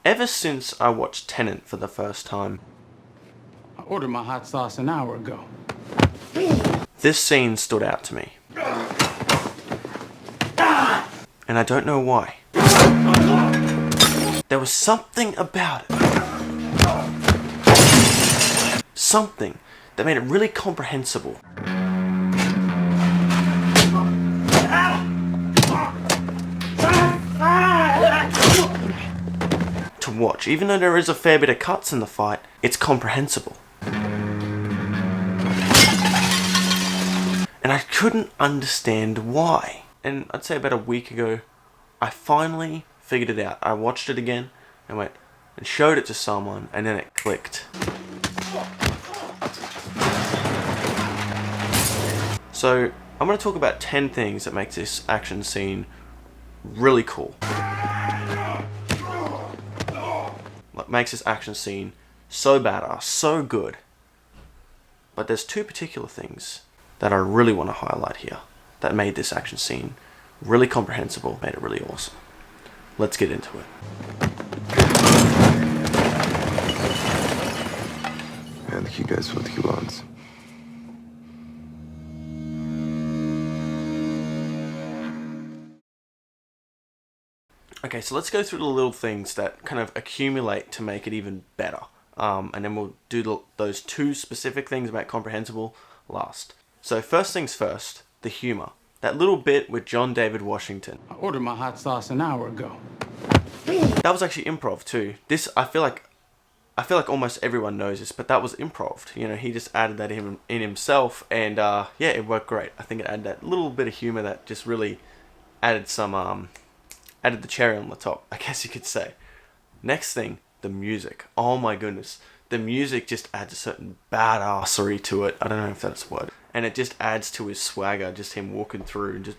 Ever since I watched Tenet for the first time, I ordered my hot sauce an hour ago. this scene stood out to me. And I don't know why. There was something about it. Something that made it really comprehensible. To watch. Even though there is a fair bit of cuts in the fight, it's comprehensible. And I couldn't understand why. And I'd say about a week ago, I finally figured it out. I watched it again and went and showed it to someone, and then it clicked. So I'm going to talk about 10 things that make this action scene really cool. What makes this action scene so badass, so good. But there's two particular things that I really want to highlight here that made this action scene really comprehensible, made it really awesome. Let's get into it. Ehrlich, you guys what he wants. Okay, so let's go through the little things that kind of accumulate to make it even better. And then we'll do those two specific things about comprehensible last. So first things first, the humor. That little bit with John David Washington. I ordered my hot sauce an hour ago. That was actually improv too. This, I feel like almost everyone knows this, but that was improv. You know, he just added that in himself, and yeah, it worked great. I think it added that little bit of humor that just really added some, added the cherry on the top, I guess you could say. Next thing, the music. Oh my goodness. The music just adds a certain badassery to it. I don't know if that's a word. And it just adds to his swagger, just him walking through and just...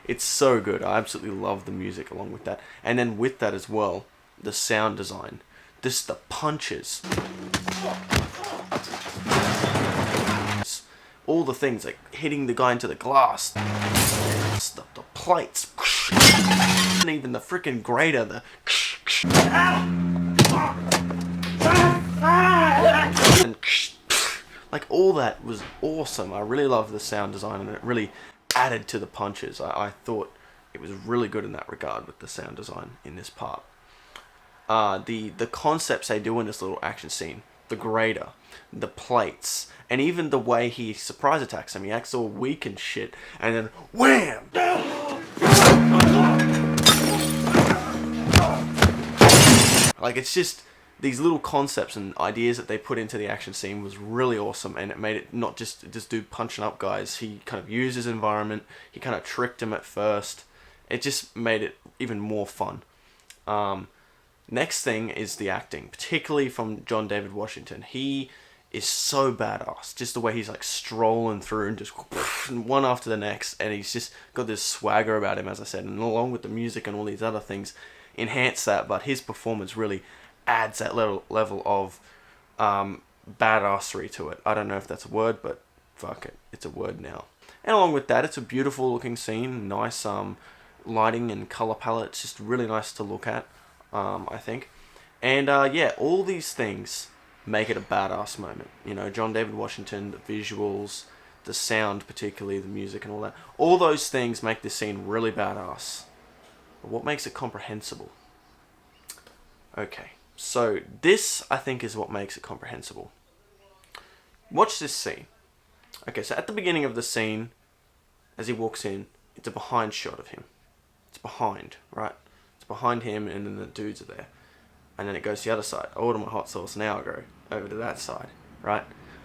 It's so good. I absolutely love the music along with that. And then with that as well, the sound design. Just the punches. All the things, like hitting the guy into the glass. The plates. And even the freaking grater. The... And like all that was awesome. I really loved the sound design, and it really added to the punches. I thought it was really good in that regard with the sound design in this part. The concepts they do in this little action scene, the grater, the plates, and even the way he surprise attacks him. He acts all weak and shit, and then wham! Like, it's just these little concepts and ideas that they put into the action scene was really awesome, and it made it not just dude punching up guys. He kind of used his environment. He kind of tricked him at first. It just made it even more fun. Next thing is the acting, particularly from John David Washington. He is so badass. Just the way he's like strolling through and just one after the next, and he's just got this swagger about him, as I said, and along with the music and all these other things enhance that, but his performance really adds that level of badassery to it. I don't know if that's a word, but fuck it, it's a word now. And along with that, it's a beautiful looking scene, nice lighting and color palette. It's just really nice to look at, I think. And yeah, all these things make it a badass moment. You know, John David Washington, the visuals, the sound, particularly the music and all that. All those things make this scene really badass. But what makes it comprehensible? Okay. So this, I think, is what makes it comprehensible. Watch this scene. Okay, so at the beginning of the scene, as he walks in, it's a behind shot of him. It's behind, right? It's behind him, and then the dudes are there. And then it goes to the other side. I ordered my hot sauce an hour ago. Over to that side, right?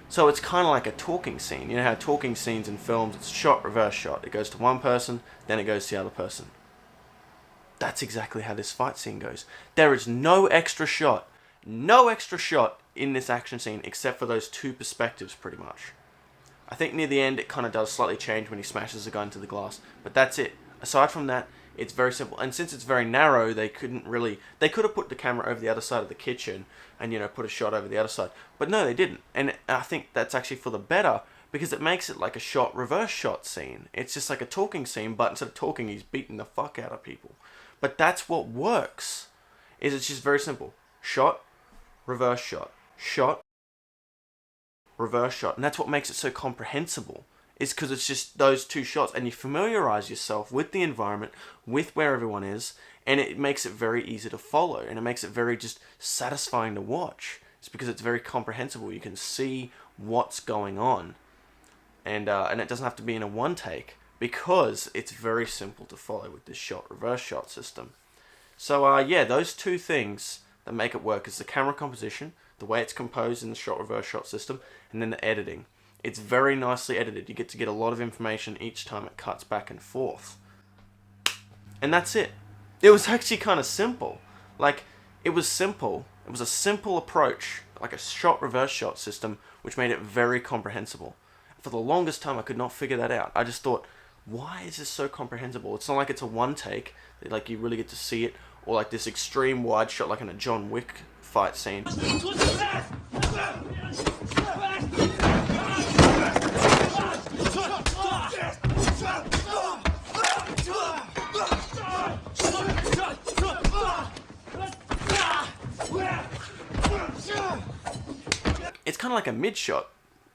So it's kind of like a talking scene. You know how talking scenes in films, it's shot, reverse shot. It goes to one person, then it goes to the other person. That's exactly how this fight scene goes. There is no extra shot in this action scene except for those two perspectives, pretty much. I think near the end it kind of does slightly change when he smashes the guy into the glass, but that's it. Aside from that, it's very simple. And since it's very narrow, they could have put the camera over the other side of the kitchen and, you know, put a shot over the other side. But no, they didn't. And I think that's actually for the better, because it makes it like a shot, reverse shot scene. It's just like a talking scene, but instead of talking, he's beating the fuck out of people. But that's what works. is it's just very simple. Shot, reverse shot. Shot, reverse shot. And that's what makes it so comprehensible. Is because it's just those two shots, and you familiarize yourself with the environment, with where everyone is, and it makes it very easy to follow, and it makes it very just satisfying to watch. It's because it's very comprehensible. You can see what's going on, and it doesn't have to be in a one take because it's very simple to follow with this shot reverse shot system. So yeah, those two things that make it work is the camera composition, the way it's composed in the shot reverse shot system, and then the editing. It's very nicely edited. You get to get a lot of information each time it cuts back and forth. And that's it. It was actually kind of simple. Like, it was simple. It was a simple approach, like a shot reverse shot system, which made it very comprehensible. For the longest time, I could not figure that out. I just thought, why is this so comprehensible? It's not like it's a one take, like you really get to see it, or like this extreme wide shot like in a John Wick fight scene. It's kind of like a mid-shot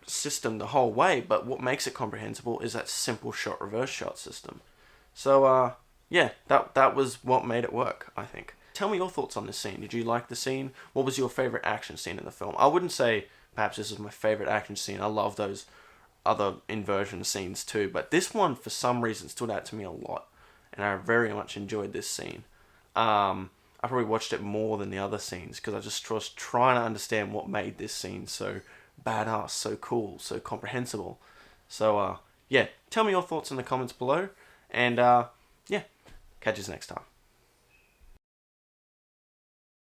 system the whole way, but what makes it comprehensible is that simple shot reverse shot system. So yeah, that was what made it work, I think. Tell me your thoughts on this scene. Did you like the scene? What was your favorite action scene in the film? I wouldn't say perhaps this is my favorite action scene. I love those other inversion scenes too, but this one for some reason stood out to me a lot, and I very much enjoyed this scene. I probably watched it more than the other scenes because I just was trying to understand what made this scene so badass, so cool, so comprehensible. So yeah, tell me your thoughts in the comments below, and yeah, catch us next time.